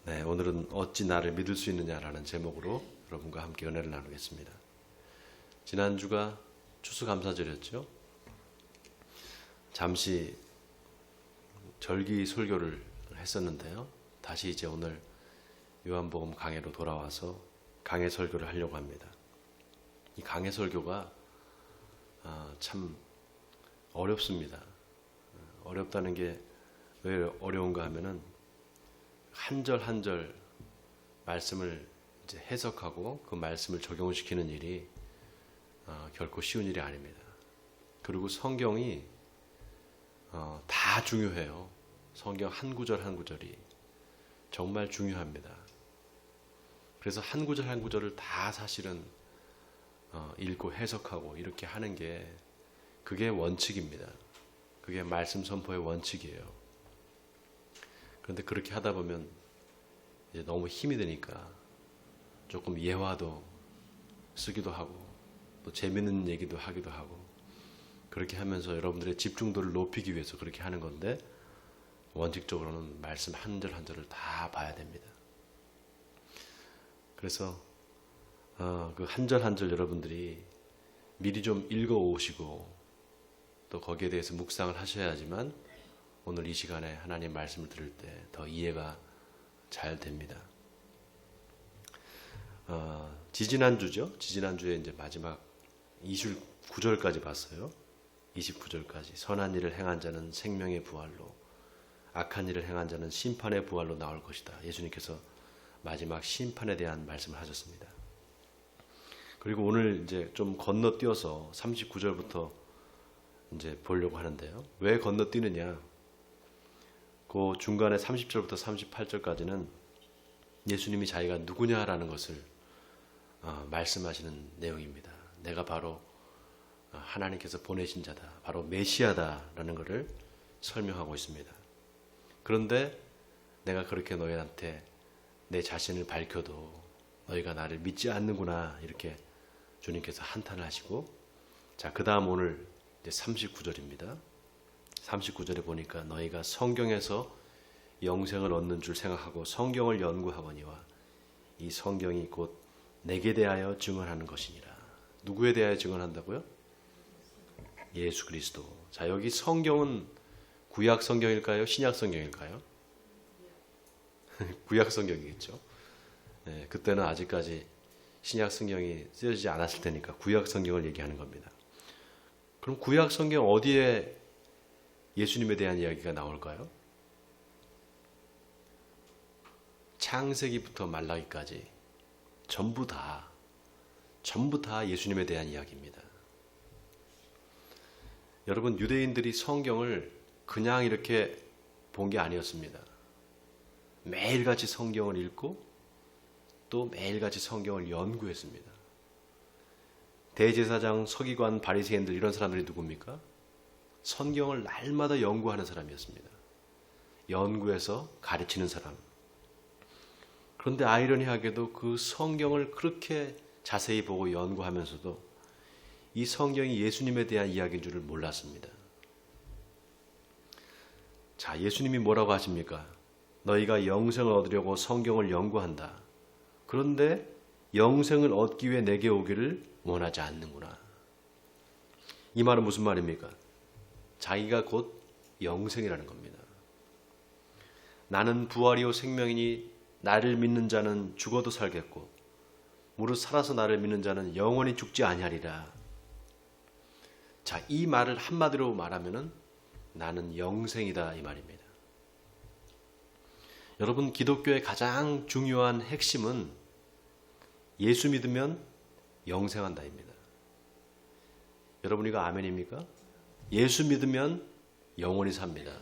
네, 오늘은 어찌 나를 믿을 수 있느냐라는 제목으로 여러분과 함께 은혜를 나누겠습니다. 지난주가 추수감사절이었죠. 잠시 절기 설교를 했었는데요. 다시 이제 오늘 요한복음 강해로 돌아와서 강해 설교를 하려고 합니다. 이 강해 설교가 참 어렵습니다. 어렵다는 게 왜 어려운가 하면은 한 절 한 절 말씀을 이제 해석하고 그 말씀을 적용시키는 일이 결코 쉬운 일이 아닙니다. 그리고 성경이 다 중요해요. 성경 한 구절 한 구절이 정말 중요합니다. 그래서 한 구절 한 구절을 다 사실은 읽고 해석하고 이렇게 하는 게 그게 원칙입니다. 그게 말씀 선포의 원칙이에요. 그런데 그렇게 하다 보면 이제 너무 힘이 드니까 조금 예화도 쓰기도 하고 또 재밌는 얘기도 하기도 하고 그렇게 하면서 여러분들의 집중도를 높이기 위해서 그렇게 하는 건데 원칙적으로는 말씀 한 절 한 절을 다 봐야 됩니다. 그래서 그 한 절 한 절 여러분들이 미리 좀 읽어 오시고 또 거기에 대해서 묵상을 하셔야지만 오늘 이 시간에 하나님 말씀을 들을 때 더 이해가 잘 됩니다. 지지난주죠. 지지난주에 이제 마지막 29절까지 봤어요. 29절까지 선한 일을 행한 자는 생명의 부활로 악한 일을 행한 자는 심판의 부활로 나올 것이다. 예수님께서 마지막 심판에 대한 말씀을 하셨습니다. 그리고 오늘 이제 좀 건너뛰어서 39절부터 이제 보려고 하는데요. 왜 건너뛰느냐? 그 중간에 30절부터 38절까지는 예수님이 자기가 누구냐라는 것을 말씀하시는 내용입니다. 내가 바로 하나님께서 보내신 자다. 바로 메시아다라는 것을 설명하고 있습니다. 그런데 내가 그렇게 너희한테 내 자신을 밝혀도 너희가 나를 믿지 않는구나 이렇게 주님께서 한탄을 하시고 자, 그 다음 오늘 이제 39절입니다. 39절에 보니까 너희가 성경에서 영생을 얻는 줄 생각하고 성경을 연구하거니와 이 성경이 곧 내게 대하여 증언하는 것이니라. 누구에 대하여 증언한다고요? 예수 그리스도. 자, 여기 성경은 구약 성경일까요? 신약 성경일까요? 구약 성경이겠죠. 네, 그때는 아직까지 신약 성경이 쓰여지지 않았을 테니까 구약 성경을 얘기하는 겁니다. 그럼 구약 성경 어디에 예수님에 대한 이야기가 나올까요? 창세기부터 말라기까지 전부 다 예수님에 대한 이야기입니다. 여러분, 유대인들이 성경을 그냥 이렇게 본 게 아니었습니다. 매일같이 성경을 읽고 또 매일같이 성경을 연구했습니다. 대제사장, 서기관, 바리새인들 이런 사람들이 누굽니까? 성경을 날마다 연구하는 사람이었습니다. 연구해서 가르치는 사람. 그런데 아이러니하게도 그 성경을 그렇게 자세히 보고 연구하면서도 이 성경이 예수님에 대한 이야기인 줄을 몰랐습니다. 자, 예수님이 뭐라고 하십니까? 너희가 영생을 얻으려고 성경을 연구한다. 그런데 영생을 얻기 위해 내게 오기를 원하지 않는구나. 이 말은 무슨 말입니까? 자기가 곧 영생이라는 겁니다. 나는 부활이요 생명이니 나를 믿는 자는 죽어도 살겠고 무릇 살아서 나를 믿는 자는 영원히 죽지 아니하리라. 자, 이 말을 한마디로 말하면은 나는 영생이다 이 말입니다. 여러분, 기독교의 가장 중요한 핵심은 예수 믿으면 영생한다입니다. 여러분, 이거 아멘입니까? 예수 믿으면 영원히 삽니다.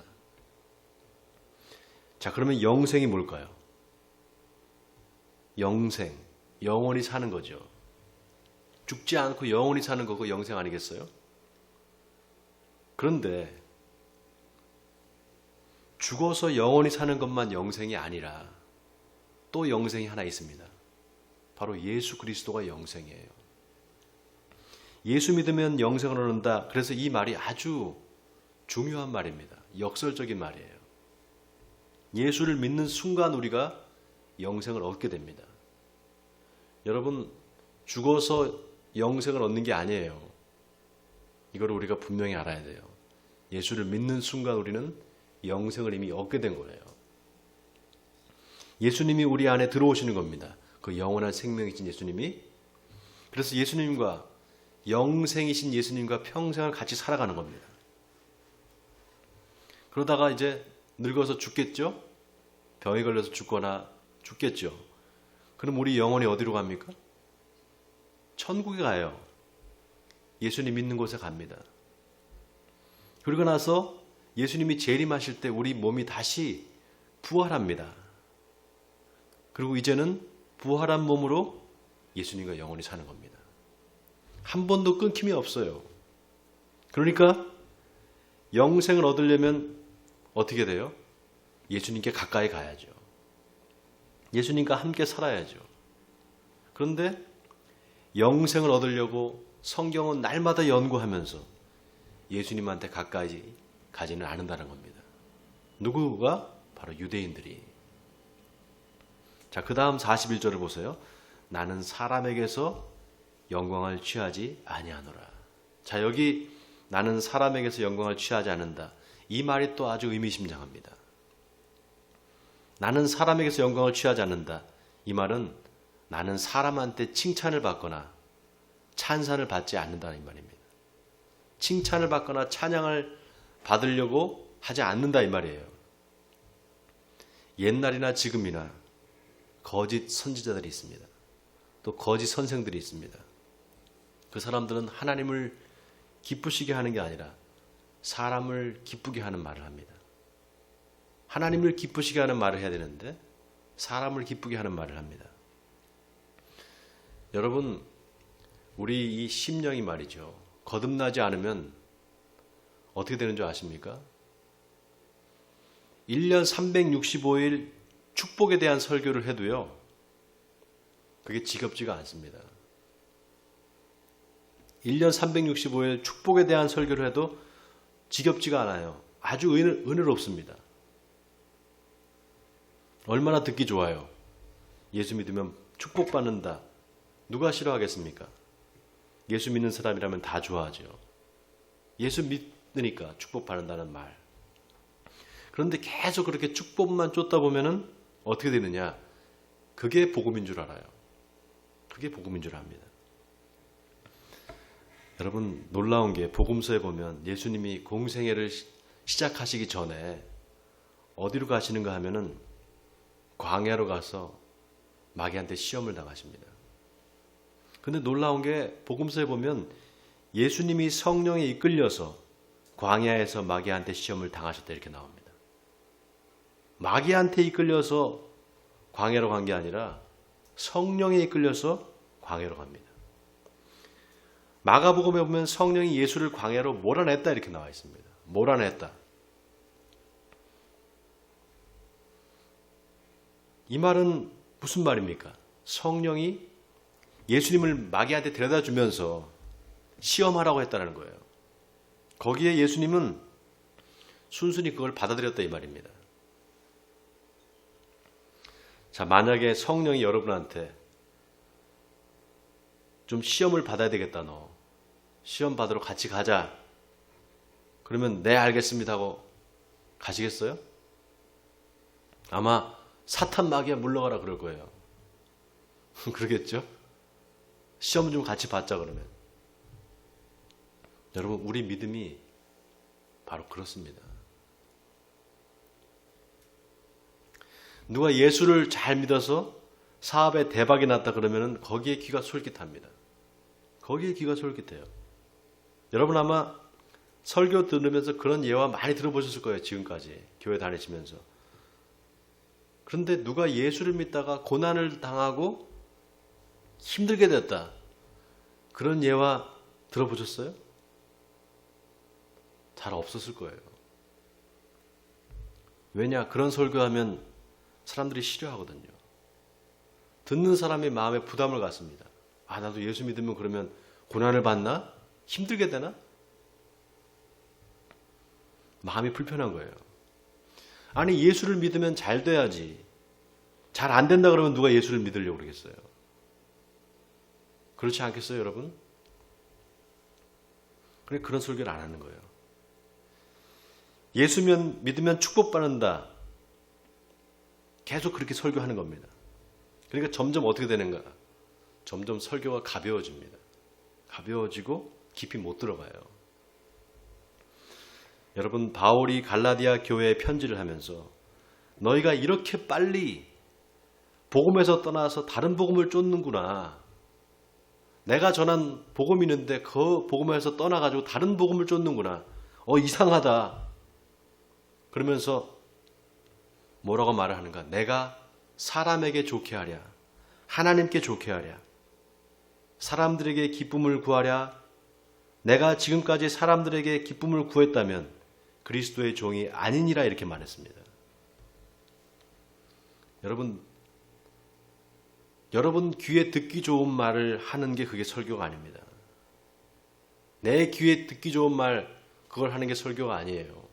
자, 그러면 영생이 뭘까요? 영생, 영원히 사는 거죠. 죽지 않고 영원히 사는 거고 영생 아니겠어요? 그런데 죽어서 영원히 사는 것만 영생이 아니라 또 영생이 하나 있습니다. 바로 예수 그리스도가 영생이에요. 예수 믿으면 영생을 얻는다. 그래서 이 말이 아주 중요한 말입니다. 역설적인 말이에요. 예수를 믿는 순간 우리가 영생을 얻게 됩니다. 여러분, 죽어서 영생을 얻는 게 아니에요. 이걸 우리가 분명히 알아야 돼요. 예수를 믿는 순간 우리는 영생을 이미 얻게 된 거예요. 예수님이 우리 안에 들어오시는 겁니다. 그 영원한 생명이신 예수님이. 그래서 예수님과 영생이신 예수님과 평생을 같이 살아가는 겁니다. 그러다가 이제 늙어서 죽겠죠? 병에 걸려서 죽거나 죽겠죠? 그럼 우리 영혼이 어디로 갑니까? 천국에 가요. 예수님 믿는 곳에 갑니다. 그러고 나서 예수님이 재림하실 때 우리 몸이 다시 부활합니다. 그리고 이제는 부활한 몸으로 예수님과 영원히 사는 겁니다. 한 번도 끊김이 없어요. 그러니까 영생을 얻으려면 어떻게 돼요? 예수님께 가까이 가야죠. 예수님과 함께 살아야죠. 그런데 영생을 얻으려고 성경은 날마다 연구하면서 예수님한테 가까이 가지는 않는다는 겁니다. 누구가? 바로 유대인들이. 자, 그 다음 41절을 보세요. 나는 사람에게서 영광을 취하지 아니하노라. 자, 여기 나는 사람에게서 영광을 취하지 않는다. 이 말이 또 아주 의미심장합니다. 나는 사람에게서 영광을 취하지 않는다. 이 말은 나는 사람한테 칭찬을 받거나 찬사를 받지 않는다는 말입니다. 칭찬을 받거나 찬양을 받으려고 하지 않는다 이 말이에요. 옛날이나 지금이나 거짓 선지자들이 있습니다. 또 거짓 선생들이 있습니다. 그 사람들은 하나님을 기쁘시게 하는 게 아니라 사람을 기쁘게 하는 말을 합니다. 하나님을 기쁘시게 하는 말을 해야 되는데 사람을 기쁘게 하는 말을 합니다. 여러분, 우리 이 심령이 말이죠. 거듭나지 않으면 어떻게 되는 줄 아십니까? 1년 365일 축복에 대한 설교를 해도요. 그게 지겹지가 않습니다. 1년 365일 축복에 대한 설교를 해도 지겹지가 않아요. 아주 은혜롭습니다. 얼마나 듣기 좋아요. 예수 믿으면 축복받는다. 누가 싫어하겠습니까? 예수 믿는 사람이라면 다 좋아하죠. 예수 믿으니까 축복받는다는 말. 그런데 계속 그렇게 축복만 쫓다 보면은 어떻게 되느냐? 그게 복음인 줄 알아요. 그게 복음인 줄 압니다. 여러분, 놀라운 게 복음서에 보면 예수님이 공생애를 시작하시기 전에 어디로 가시는가 하면은 광야로 가서 마귀한테 시험을 당하십니다. 근데 놀라운 게 복음서에 보면 예수님이 성령에 이끌려서 광야에서 마귀한테 시험을 당하셨다 이렇게 나옵니다. 마귀한테 이끌려서 광야로 간 게 아니라 성령에 이끌려서 광야로 갑니다. 마가복음에 보면 성령이 예수를 광야로 몰아냈다 이렇게 나와 있습니다. 몰아냈다. 이 말은 무슨 말입니까? 성령이 예수님을 마귀한테 데려다 주면서 시험하라고 했다는 거예요. 거기에 예수님은 순순히 그걸 받아들였다 이 말입니다. 자, 만약에 성령이 여러분한테 좀 시험을 받아야 되겠다 너. 시험 받으러 같이 가자. 그러면 네 알겠습니다 하고 가시겠어요? 아마 사탄 마귀야 물러가라 그럴 거예요. 그러겠죠? 시험 좀 같이 받자 그러면. 여러분, 우리 믿음이 바로 그렇습니다. 누가 예수를 잘 믿어서 사업에 대박이 났다 그러면 거기에 귀가 솔깃합니다. 거기에 귀가 솔깃해요. 여러분 아마 설교 들으면서 그런 예화 많이 들어보셨을 거예요. 지금까지 교회 다니시면서. 그런데 누가 예수를 믿다가 고난을 당하고 힘들게 됐다. 그런 예화 들어보셨어요? 잘 없었을 거예요. 왜냐? 그런 설교하면 사람들이 싫어하거든요. 듣는 사람이 마음에 부담을 갖습니다. 아, 나도 예수 믿으면 그러면 고난을 받나? 힘들게 되나? 마음이 불편한 거예요. 아니, 예수를 믿으면 잘 돼야지. 잘 안 된다 그러면 누가 예수를 믿으려고 그러겠어요? 그렇지 않겠어요, 여러분? 그래, 그런 설교를 안 하는 거예요. 예수 믿으면 축복받는다. 계속 그렇게 설교하는 겁니다. 그러니까 점점 어떻게 되는가? 점점 설교가 가벼워집니다. 가벼워지고 깊이 못 들어가요. 여러분, 바울이 갈라디아 교회에 편지를 하면서 너희가 이렇게 빨리 복음에서 떠나서 다른 복음을 쫓는구나. 내가 전한 복음이 있는데 그 복음에서 떠나가지고 다른 복음을 쫓는구나. 이상하다. 그러면서 뭐라고 말을 하는가? 내가 사람에게 좋게 하랴. 하나님께 좋게 하랴. 사람들에게 기쁨을 구하랴. 내가 지금까지 사람들에게 기쁨을 구했다면 그리스도의 종이 아니니라 이렇게 말했습니다. 여러분 귀에 듣기 좋은 말을 하는 게 그게 설교가 아닙니다. 내 귀에 듣기 좋은 말 그걸 하는 게 설교가 아니에요.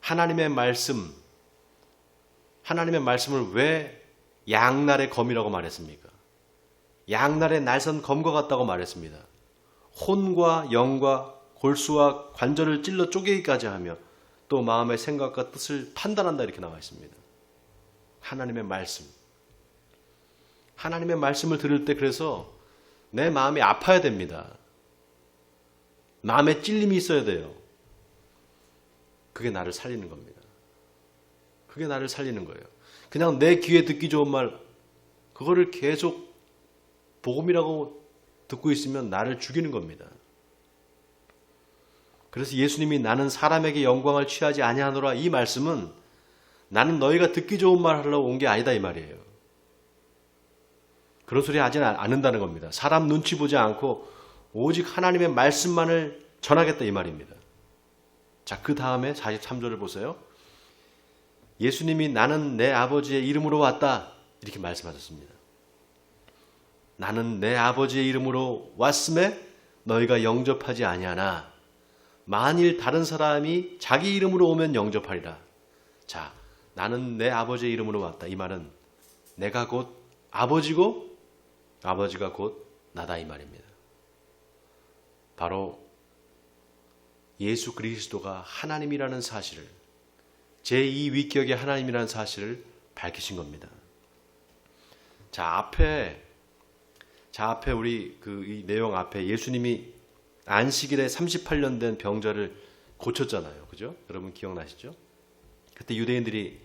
하나님의 말씀을 왜 양날의 검이라고 말했습니까? 양날의 날선 검과 같다고 말했습니다. 혼과 영과 골수와 관절을 찔러 쪼개기까지 하며 또 마음의 생각과 뜻을 판단한다 이렇게 나와 있습니다. 하나님의 말씀을 들을 때 그래서 내 마음이 아파야 됩니다. 마음에 찔림이 있어야 돼요. 그게 나를 살리는 겁니다. 그게 나를 살리는 거예요. 그냥 내 귀에 듣기 좋은 말 그거를 계속 복음이라고 듣고 있으면 나를 죽이는 겁니다. 그래서 예수님이 나는 사람에게 영광을 취하지 아니하노라 이 말씀은 나는 너희가 듣기 좋은 말 하려고 온 게 아니다 이 말이에요. 그런 소리 하지 않는다는 겁니다. 사람 눈치 보지 않고 오직 하나님의 말씀만을 전하겠다 이 말입니다. 자, 그 다음에 43절을 보세요. 예수님이 나는 내 아버지의 이름으로 왔다 이렇게 말씀하셨습니다. 나는 내 아버지의 이름으로 왔음에 너희가 영접하지 아니하나 만일 다른 사람이 자기 이름으로 오면 영접하리라. 자, 나는 내 아버지의 이름으로 왔다. 이 말은 내가 곧 아버지고 아버지가 곧 나다 이 말입니다. 바로 예수 그리스도가 하나님이라는 사실을 제2위격의 하나님이라는 사실을 밝히신 겁니다. 자, 앞에 우리 이 내용 앞에 예수님이 안식일에 38년 된 병자를 고쳤잖아요. 그죠? 여러분 기억나시죠? 그때 유대인들이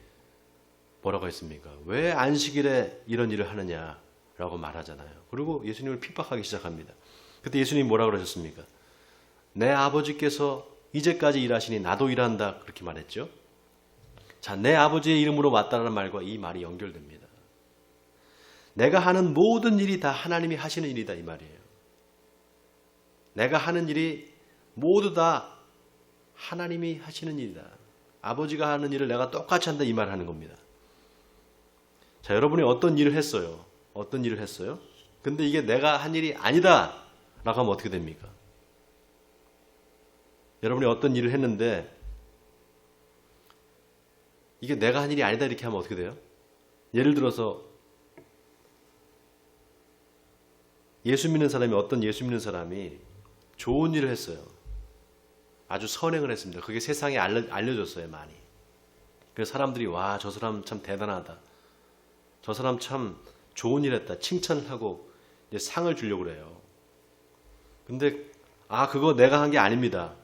뭐라고 했습니까? 왜 안식일에 이런 일을 하느냐라고 말하잖아요. 그리고 예수님을 핍박하기 시작합니다. 그때 예수님이 뭐라고 그러셨습니까? 내 아버지께서 이제까지 일하시니 나도 일한다 그렇게 말했죠. 자, 내 아버지의 이름으로 왔다는 말과 이 말이 연결됩니다. 내가 하는 모든 일이 다 하나님이 하시는 일이다 이 말이에요. 내가 하는 일이 모두 다 하나님이 하시는 일이다. 아버지가 하는 일을 내가 똑같이 한다 이 말 하는 겁니다. 자, 여러분이 어떤 일을 했어요? 근데 이게 내가 한 일이 아니다 라고 하면 어떻게 됩니까? 여러분이 어떤 일을 했는데 이게 내가 한 일이 아니다 이렇게 하면 어떻게 돼요? 예를 들어서 예수 믿는 사람이 좋은 일을 했어요. 아주 선행을 했습니다. 그게 세상에 알려졌어요, 많이. 그래서 사람들이 와, 저 사람 참 대단하다. 저 사람 참 좋은 일 했다. 칭찬을 하고 이제 상을 주려고 그래요. 근데 그거 내가 한 게 아닙니다.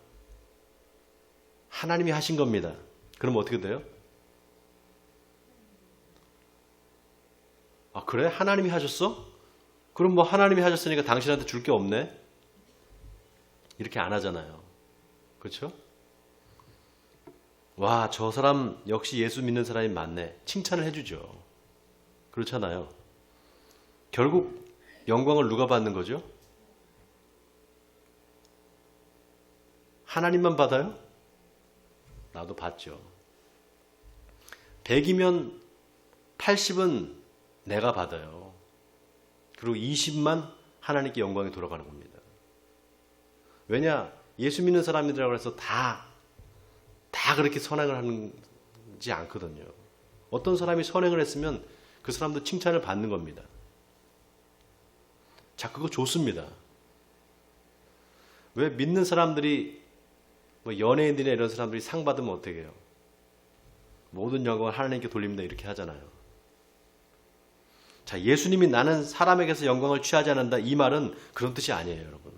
하나님이 하신 겁니다. 그럼 어떻게 돼요? 그래? 하나님이 하셨어? 그럼 뭐 하나님이 하셨으니까 당신한테 줄 게 없네? 이렇게 안 하잖아요. 그렇죠? 와, 저 사람 역시 예수 믿는 사람이 많네. 칭찬을 해주죠. 그렇잖아요. 결국 영광을 누가 받는 거죠? 하나님만 받아요? 나도 받죠. 100이면 80은 내가 받아요. 그리고 20만 하나님께 영광이 돌아가는 겁니다. 왜냐? 예수 믿는 사람이라고 해서 다 그렇게 선행을 하지 않거든요. 어떤 사람이 선행을 했으면 그 사람도 칭찬을 받는 겁니다. 자, 그거 좋습니다. 왜 믿는 사람들이, 뭐 연예인들이나 이런 사람들이 상 받으면 어떻게 해요? 모든 영광을 하나님께 돌립니다. 이렇게 하잖아요. 자, 예수님이 나는 사람에게서 영광을 취하지 않는다. 이 말은 그런 뜻이 아니에요, 여러분.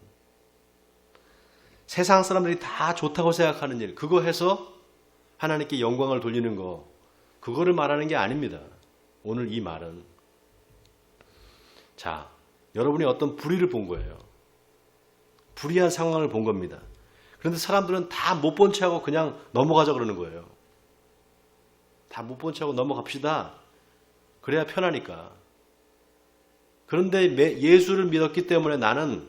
세상 사람들이 다 좋다고 생각하는 일, 그거 해서 하나님께 영광을 돌리는 거, 그거를 말하는 게 아닙니다. 오늘 이 말은. 자, 여러분이 어떤 불의를 본 거예요. 불의한 상황을 본 겁니다. 그런데 사람들은 다 못 본 채 하고 그냥 넘어가자 그러는 거예요. 다 못 본 채 하고 넘어갑시다. 그래야 편하니까. 그런데 예수를 믿었기 때문에 나는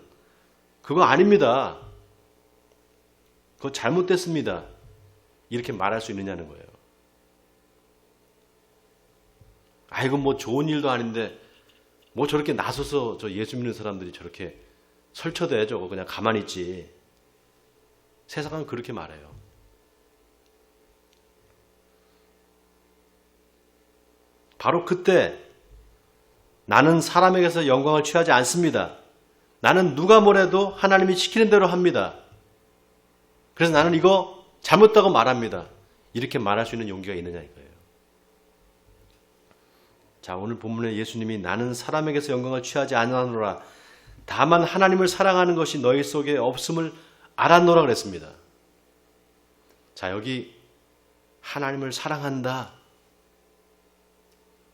그거 아닙니다. 그거 잘못됐습니다. 이렇게 말할 수 있느냐는 거예요. 아이고 뭐 좋은 일도 아닌데 뭐 저렇게 나서서 저 예수 믿는 사람들이 저렇게 설쳐대 저거 그냥 가만히 있지. 세상은 그렇게 말해요. 바로 그때 나는 사람에게서 영광을 취하지 않습니다. 나는 누가 뭐래도 하나님이 시키는 대로 합니다. 그래서 나는 이거 잘못다고 말합니다. 이렇게 말할 수 있는 용기가 있느냐 이거예요. 자, 오늘 본문에 예수님이 나는 사람에게서 영광을 취하지 않으노라. 다만 하나님을 사랑하는 것이 너희 속에 없음을 알았노라 그랬습니다. 자, 여기 하나님을 사랑한다.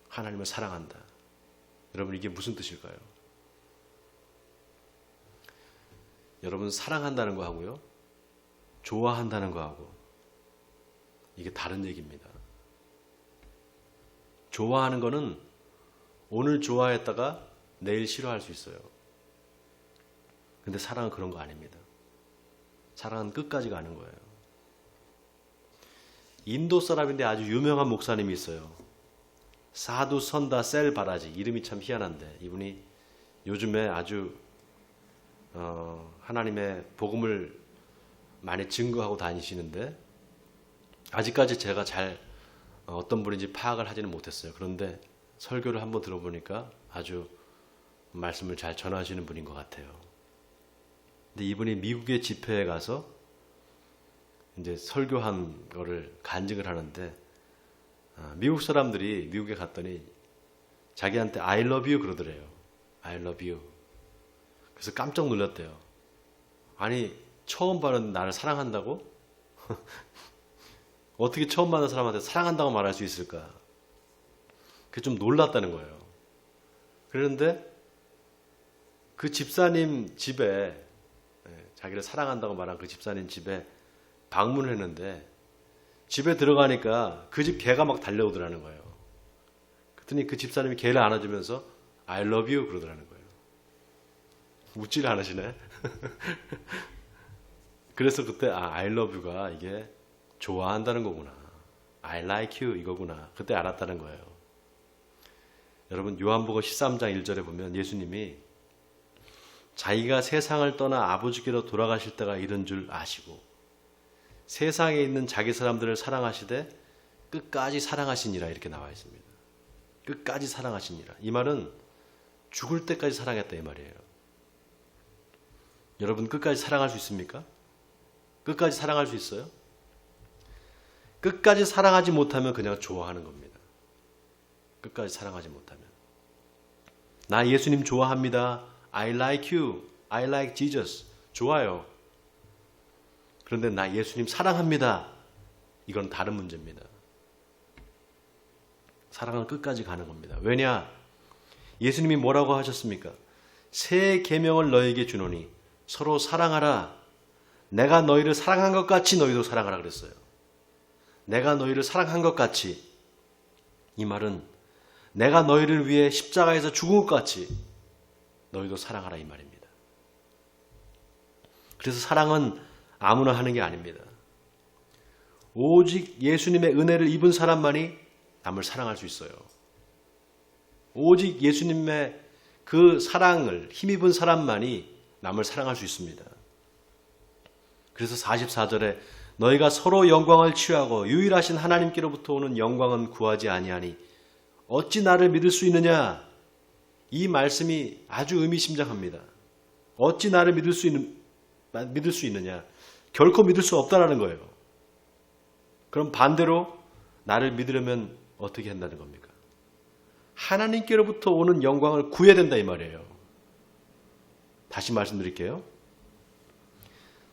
하나님을 사랑한다. 여러분 이게 무슨 뜻일까요? 여러분 사랑한다는 거하고요. 좋아한다는 거하고 이게 다른 얘기입니다. 좋아하는 거는 오늘 좋아했다가 내일 싫어할 수 있어요. 근데 사랑은 그런 거 아닙니다. 사랑은 끝까지 가는 거예요. 인도 사람인데 아주 유명한 목사님이 있어요. 사두 선다 셀 바라지. 이름이 참 희한한데 이분이 요즘에 아주 하나님의 복음을 많이 증거하고 다니시는데 아직까지 제가 잘 어떤 분인지 파악을 하지는 못했어요. 그런데 설교를 한번 들어보니까 아주 말씀을 잘 전하시는 분인 것 같아요. 근데 이분이 미국의 집회에 가서 이제 설교한 거를 간증을 하는데 미국 사람들이 미국에 갔더니 자기한테 I love you 그러더래요. I love you. 그래서 깜짝 놀랐대요. 아니 처음 봐는 나를 사랑한다고? 어떻게 처음 만난 사람한테 사랑한다고 말할 수 있을까? 그게 좀 놀랐다는 거예요. 그런데 그 집사님 집에 자기를 사랑한다고 말한 그 집사님 집에 방문을 했는데 집에 들어가니까 그 집 개가 막 달려오더라는 거예요. 그랬더니 그 집사님이 개를 안아주면서 I love you 그러더라는 거예요. 웃지를 않으시네. 그래서 그때 I love you가 이게 좋아한다는 거구나. I like you 이거구나. 그때 알았다는 거예요. 여러분 요한복음 13장 1절에 보면 예수님이 자기가 세상을 떠나 아버지께로 돌아가실 때가 이른 줄 아시고 세상에 있는 자기 사람들을 사랑하시되 끝까지 사랑하시니라 이렇게 나와 있습니다. 끝까지 사랑하시니라. 이 말은 죽을 때까지 사랑했다 이 말이에요. 여러분 끝까지 사랑할 수 있습니까? 끝까지 사랑할 수 있어요? 끝까지 사랑하지 못하면 그냥 좋아하는 겁니다. 끝까지 사랑하지 못하면. 나 예수님 좋아합니다. I like you. I like Jesus. 좋아요. 그런데 나 예수님 사랑합니다. 이건 다른 문제입니다. 사랑은 끝까지 가는 겁니다. 왜냐? 예수님이 뭐라고 하셨습니까? 새 계명을 너에게 주노니 서로 사랑하라. 내가 너희를 사랑한 것 같이 너희도 사랑하라 그랬어요. 내가 너희를 사랑한 것 같이. 이 말은 내가 너희를 위해 십자가에서 죽은 것 같이 너희도 사랑하라 이 말입니다. 그래서 사랑은 아무나 하는 게 아닙니다. 오직 예수님의 은혜를 입은 사람만이 남을 사랑할 수 있어요. 오직 예수님의 그 사랑을 힘입은 사람만이 남을 사랑할 수 있습니다. 그래서 44절에 너희가 서로 영광을 취하고 유일하신 하나님께로부터 오는 영광은 구하지 아니하니 어찌 나를 믿을 수 있느냐? 이 말씀이 아주 의미심장합니다. 어찌 나를 믿을 수 있느냐? 결코 믿을 수 없다라는 거예요. 그럼 반대로 나를 믿으려면 어떻게 한다는 겁니까? 하나님께로부터 오는 영광을 구해야 된다 이 말이에요. 다시 말씀드릴게요.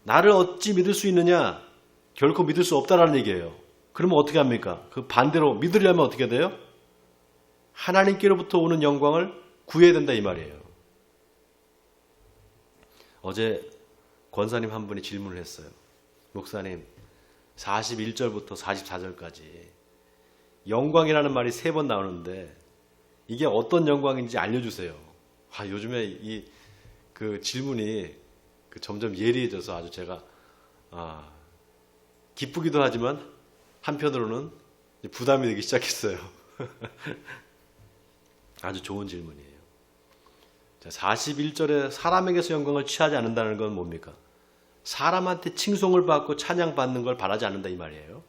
나를 어찌 믿을 수 있느냐? 결코 믿을 수 없다라는 얘기예요. 그러면 어떻게 합니까? 그 반대로 믿으려면 어떻게 돼요? 하나님께로부터 오는 영광을 구해야 된다 이 말이에요. 어제 권사님 한 분이 질문을 했어요. 목사님, 41절부터 44절까지 영광이라는 말이 3번 나오는데 이게 어떤 영광인지 알려주세요. 요즘에 그 질문이 점점 예리해져서 아주 제가 기쁘기도 하지만 한편으로는 부담이 되기 시작했어요. 아주 좋은 질문이에요. 41절에 사람에게서 영광을 취하지 않는다는 건 뭡니까? 사람한테 칭송을 받고 찬양받는 걸 바라지 않는다 이 말이에요.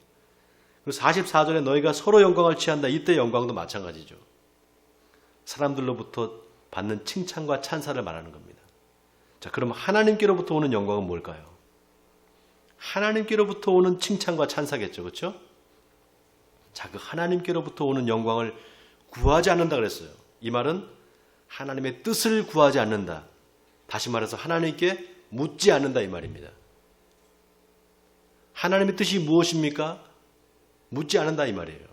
그리고 44절에 너희가 서로 영광을 취한다. 이때 영광도 마찬가지죠. 사람들로부터 받는 칭찬과 찬사를 말하는 겁니다. 자, 그럼 하나님께로부터 오는 영광은 뭘까요? 하나님께로부터 오는 칭찬과 찬사겠죠. 그렇죠? 자, 그 하나님께로부터 오는 영광을 구하지 않는다 그랬어요. 이 말은 하나님의 뜻을 구하지 않는다. 다시 말해서 하나님께 묻지 않는다 이 말입니다. 하나님의 뜻이 무엇입니까? 묻지 않는다 이 말이에요.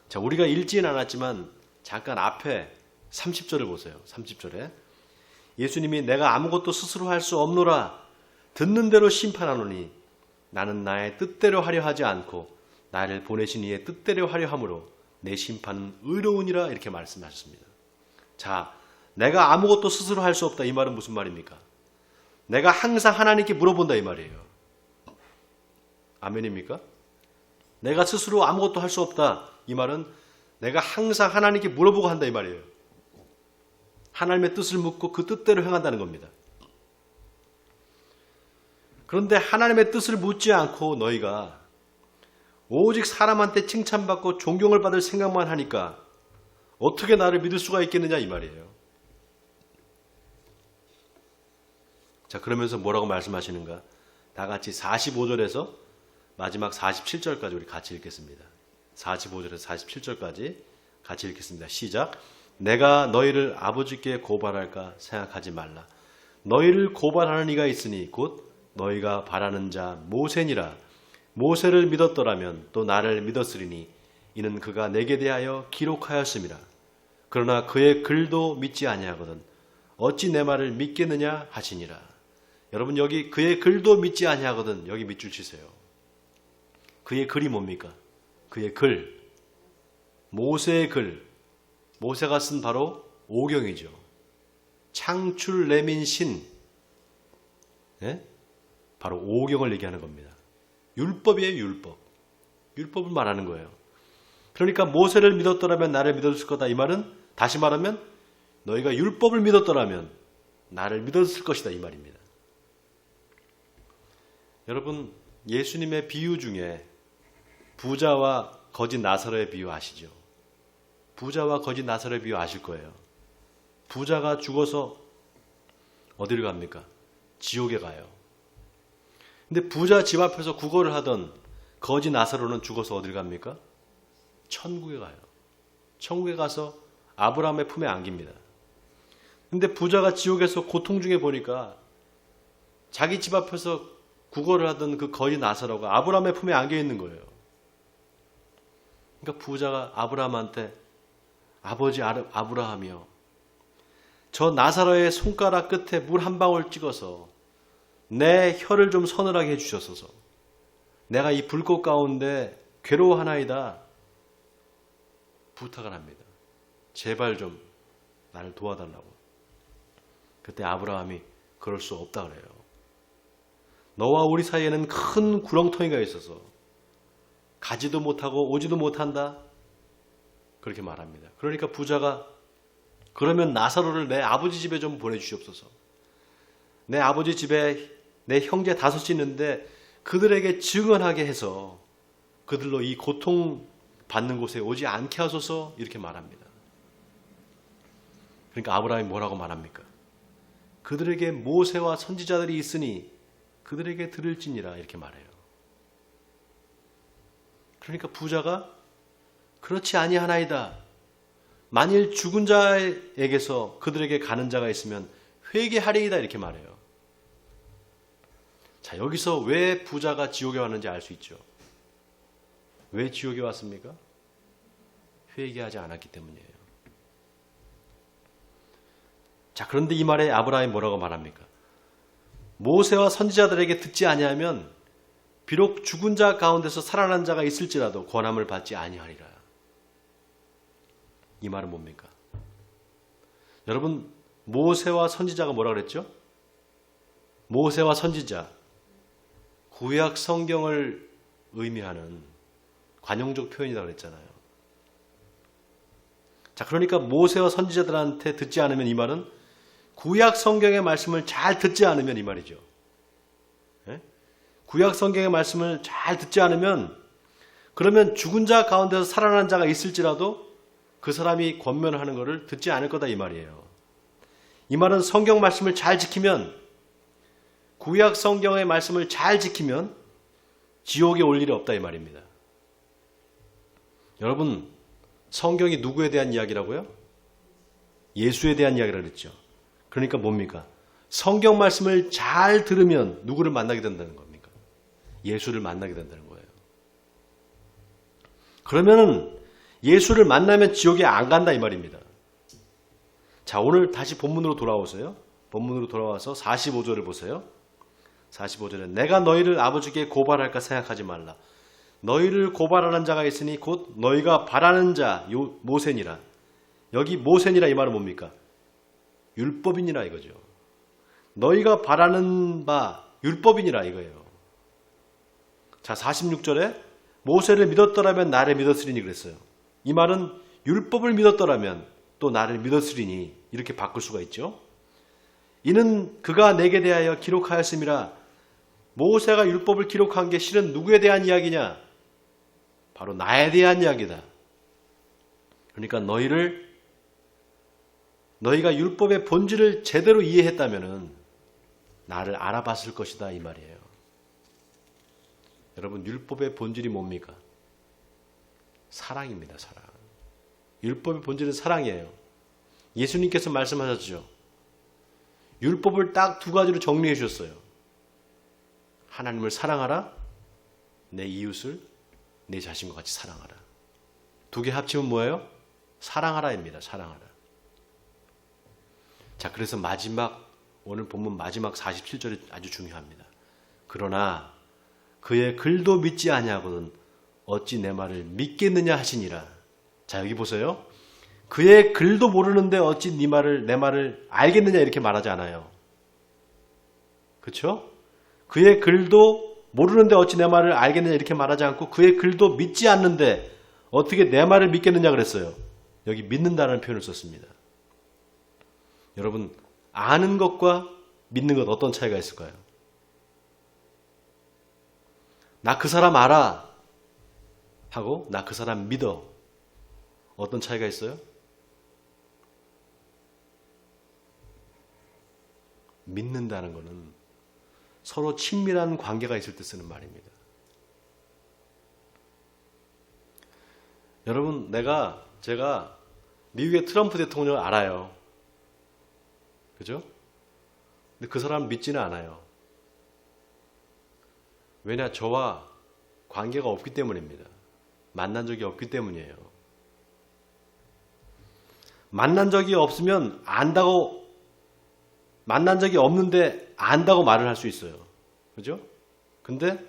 자, 우리가 읽지는 않았지만 잠깐 앞에 30절을 보세요. 30절에 예수님이 내가 아무것도 스스로 할 수 없노라. 듣는 대로 심판하노니 나는 나의 뜻대로 하려 하지 않고 나를 보내신 이의 뜻대로 하려 함으로 내 심판은 의로우니라 이렇게 말씀하셨습니다. 자, 내가 아무것도 스스로 할 수 없다. 이 말은 무슨 말입니까? 내가 항상 하나님께 물어본다 이 말이에요. 아멘입니까? 내가 스스로 아무것도 할 수 없다. 이 말은 내가 항상 하나님께 물어보고 한다 이 말이에요. 하나님의 뜻을 묻고 그 뜻대로 행한다는 겁니다. 그런데 하나님의 뜻을 묻지 않고 너희가 오직 사람한테 칭찬받고 존경을 받을 생각만 하니까 어떻게 나를 믿을 수가 있겠느냐 이 말이에요. 자, 그러면서 뭐라고 말씀하시는가? 다 같이 45절에서 마지막 47절까지 우리 같이 읽겠습니다. 45절에서 47절까지 같이 읽겠습니다. 시작. 내가 너희를 아버지께 고발할까 생각하지 말라. 너희를 고발하는 이가 있으니 곧 너희가 바라는 자 모세니라. 모세를 믿었더라면 또 나를 믿었으리니 이는 그가 내게 대하여 기록하였음이라. 그러나 그의 글도 믿지 아니하거든 어찌 내 말을 믿겠느냐 하시니라. 여러분, 여기 그의 글도 믿지 아니하거든 여기 밑줄 치세요. 그의 글이 뭡니까? 그의 글, 모세의 글. 모세가 쓴 바로 오경이죠. 창출 내민 신, 네? 바로 오경을 얘기하는 겁니다. 율법이에요. 율법. 율법을 말하는 거예요. 그러니까 모세를 믿었더라면 나를 믿었을 거다. 이 말은 다시 말하면 너희가 율법을 믿었더라면 나를 믿었을 것이다. 이 말입니다. 여러분, 예수님의 비유 중에 부자와 거짓 나사로의 비유 아시죠? 부자와 거짓 나사로의 비유 아실 거예요. 부자가 죽어서 어디를 갑니까? 지옥에 가요. 근데 부자 집 앞에서 구걸을 하던 거짓 나사로는 죽어서 어디를 갑니까? 천국에 가요. 천국에 가서 아브라함의 품에 안깁니다. 근데 부자가 지옥에서 고통 중에 보니까 자기 집 앞에서 구걸을 하던 그 거짓 나사로가 아브라함의 품에 안겨 있는 거예요. 그러니까 부자가 아브라함한테 아버지 아브라함이요, 저 나사로의 손가락 끝에 물 한 방울 찍어서 내 혀를 좀 서늘하게 해주셔서 내가 이 불꽃 가운데 괴로워하나이다 부탁을 합니다. 제발 좀 나를 도와달라고. 그때 아브라함이 그럴 수 없다 그래요. 너와 우리 사이에는 큰 구렁텅이가 있어서 가지도 못하고 오지도 못한다 그렇게 말합니다. 그러니까 부자가 그러면 나사로를 내 아버지 집에 좀 보내주시옵소서. 내 아버지 집에 내 형제 5이 있는데 그들에게 증언하게 해서 그들로 이 고통 받는 곳에 오지 않게 하소서 이렇게 말합니다. 그러니까 아브라함이 뭐라고 말합니까? 그들에게 모세와 선지자들이 있으니 그들에게 들을지니라 이렇게 말해요. 그러니까 부자가 그렇지 아니하나이다. 만일 죽은 자에게서 그들에게 가는 자가 있으면 회개하리이다 이렇게 말해요. 자, 여기서 왜 부자가 지옥에 왔는지 알 수 있죠. 왜 지옥에 왔습니까? 회개하지 않았기 때문이에요. 자, 그런데 이 말에 아브라함이 뭐라고 말합니까? 모세와 선지자들에게 듣지 아니하면 비록 죽은 자 가운데서 살아난 자가 있을지라도 권함을 받지 아니하리라. 이 말은 뭡니까? 여러분, 모세와 선지자가 뭐라 그랬죠? 모세와 선지자, 구약 성경을 의미하는 관용적 표현이라고 그랬잖아요. 자, 그러니까 모세와 선지자들한테 듣지 않으면 이 말은 구약 성경의 말씀을 잘 듣지 않으면 이 말이죠. 예? 구약 성경의 말씀을 잘 듣지 않으면 그러면 죽은 자 가운데서 살아난 자가 있을지라도 그 사람이 권면하는 것을 듣지 않을 거다 이 말이에요. 이 말은 성경 말씀을 잘 지키면 구약 성경의 말씀을 잘 지키면 지옥에 올 일이 없다 이 말입니다. 여러분, 성경이 누구에 대한 이야기라고요? 예수에 대한 이야기라고 그랬죠. 그러니까 뭡니까? 성경 말씀을 잘 들으면 누구를 만나게 된다는 겁니까? 예수를 만나게 된다는 거예요. 그러면은 예수를 만나면 지옥에 안 간다 이 말입니다. 자, 오늘 다시 본문으로 돌아오세요. 본문으로 돌아와서 45절을 보세요. 45절에 내가 너희를 아버지께 고발할까 생각하지 말라. 너희를 고발하는 자가 있으니 곧 너희가 바라는 자 모세니라. 여기 모세니라 이 말은 뭡니까? 율법이니라 이거죠. 너희가 바라는 바 율법이니라 이거예요. 자, 46절에 모세를 믿었더라면 나를 믿었으리니 그랬어요. 이 말은 율법을 믿었더라면 또 나를 믿었으리니 이렇게 바꿀 수가 있죠. 이는 그가 내게 대하여 기록하였음이라. 모세가 율법을 기록한 게 실은 누구에 대한 이야기냐? 바로 나에 대한 이야기다. 그러니까 너희가 율법의 본질을 제대로 이해했다면 나를 알아봤을 것이다 이 말이에요. 여러분, 율법의 본질이 뭡니까? 사랑입니다. 사랑. 율법의 본질은 사랑이에요. 예수님께서 말씀하셨죠. 율법을 딱 2가지로 정리해 주셨어요. 하나님을 사랑하라. 내 이웃을 내 자신과 같이 사랑하라. 2개 합치면 뭐예요? 사랑하라입니다. 사랑하라. 자, 그래서 오늘 본문 마지막 47절이 아주 중요합니다. 그러나 그의 글도 믿지 아니하거든 어찌 내 말을 믿겠느냐 하시니라. 자, 여기 보세요. 그의 글도 모르는데 어찌 내 말을 알겠느냐 이렇게 말하지 않아요. 그렇죠? 그의 글도 모르는데 어찌 내 말을 알겠느냐 이렇게 말하지 않고 그의 글도 믿지 않는데 어떻게 내 말을 믿겠느냐 그랬어요. 여기 믿는다는 표현을 썼습니다. 여러분, 아는 것과 믿는 것 어떤 차이가 있을까요? 나 그 사람 알아 하고 나 그 사람 믿어. 어떤 차이가 있어요? 믿는다는 것은 서로 친밀한 관계가 있을 때 쓰는 말입니다. 여러분, 제가 미국의 트럼프 대통령을 알아요. 그죠? 근데 그 사람 믿지는 않아요. 왜냐? 저와 관계가 없기 때문입니다. 만난 적이 없기 때문이에요. 만난 적이 없으면 만난 적이 없는데 안다고 말을 할 수 있어요. 그죠? 근데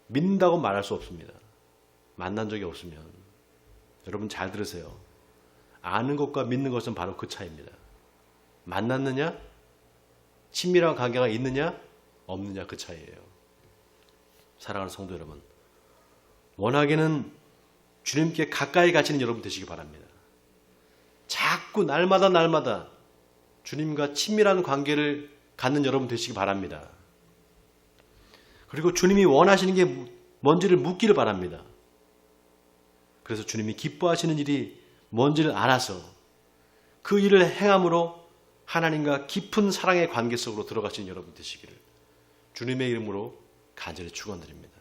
믿는다고 말할 수 없습니다. 만난 적이 없으면. 여러분 잘 들으세요. 아는 것과 믿는 것은 바로 그 차이입니다. 만났느냐? 친밀한 관계가 있느냐? 없느냐? 그 차이예요. 사랑하는 성도 여러분, 원하기는 주님께 가까이 가시는 여러분 되시기 바랍니다. 자꾸 날마다 주님과 친밀한 관계를 갖는 여러분 되시기 바랍니다. 그리고 주님이 원하시는 게 뭔지를 묻기를 바랍니다. 그래서 주님이 기뻐하시는 일이 뭔지를 알아서 그 일을 행함으로 하나님과 깊은 사랑의 관계 속으로 들어가신 여러분 되시기를 주님의 이름으로 간절히 축원드립니다.